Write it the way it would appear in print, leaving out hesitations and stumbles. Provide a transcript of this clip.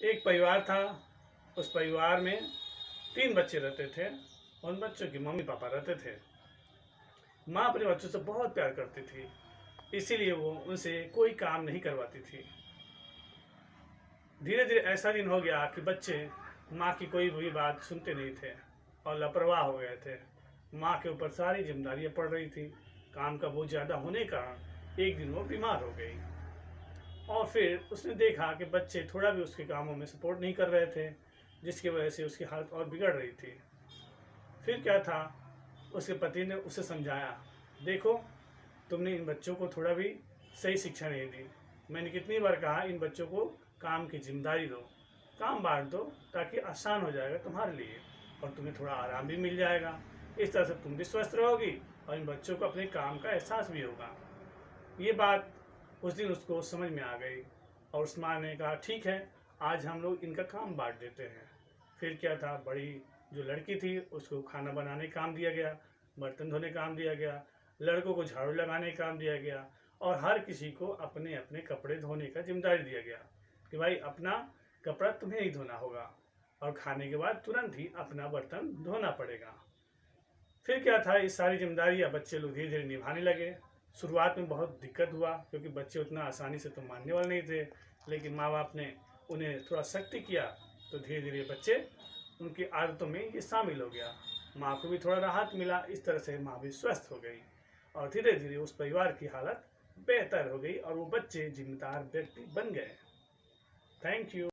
एक परिवार था। उस परिवार में 3 बच्चे रहते थे। उन बच्चों के मम्मी पापा रहते थे। माँ अपने बच्चों से बहुत प्यार करती थी, इसीलिए वो उनसे कोई काम नहीं करवाती थी। धीरे धीरे ऐसा दिन हो गया कि बच्चे माँ की कोई भी बात सुनते नहीं थे और लापरवाह हो गए थे। माँ के ऊपर सारी जिम्मेदारियाँ पड़ रही थी। काम का बोझ ज़्यादा होने के कारण एक दिन वो बीमार हो गई और फिर उसने देखा कि बच्चे थोड़ा भी उसके कामों में सपोर्ट नहीं कर रहे थे, जिसकी वजह से उसकी हालत और बिगड़ रही थी। फिर क्या था, उसके पति ने उसे समझाया, देखो तुमने इन बच्चों को थोड़ा भी सही शिक्षा नहीं दी। मैंने कितनी बार कहा इन बच्चों को काम की जिम्मेदारी दो, काम बांट दो, ताकि आसान हो जाएगा तुम्हारे लिए और तुम्हें थोड़ा आराम भी मिल जाएगा। इस तरह से तुम भी स्वस्थ रहोगी और इन बच्चों को अपने काम का एहसास भी होगा। ये बात उस दिन उसको समझ में आ गई और उस माँ ने कहा, ठीक है, आज हम लोग इनका काम बांट देते हैं। फिर क्या था, बड़ी जो लड़की थी उसको खाना बनाने का काम दिया गया, बर्तन धोने का काम दिया गया, लड़कों को झाड़ू लगाने का काम दिया गया और हर किसी को अपने अपने कपड़े धोने का जिम्मेदारी दिया गया कि भाई अपना कपड़ा तुम्हें ही धोना होगा और खाने के बाद तुरंत ही अपना बर्तन धोना पड़ेगा। फिर क्या था, ये सारी जिम्मेदारियाँ बच्चे लोग धीरे धीरे निभाने लगे। शुरुआत में बहुत दिक्कत हुआ क्योंकि बच्चे उतना आसानी से तो मानने वाले नहीं थे, लेकिन माँ बाप ने उन्हें थोड़ा सख्ती किया तो धीरे धीरे बच्चे उनकी आदतों में ये शामिल हो गया। माँ को भी थोड़ा राहत मिला। इस तरह से माँ भी स्वस्थ हो गई और धीरे धीरे उस परिवार की हालत बेहतर हो गई और वो बच्चे जिम्मेदार व्यक्ति बन गए। Thank you.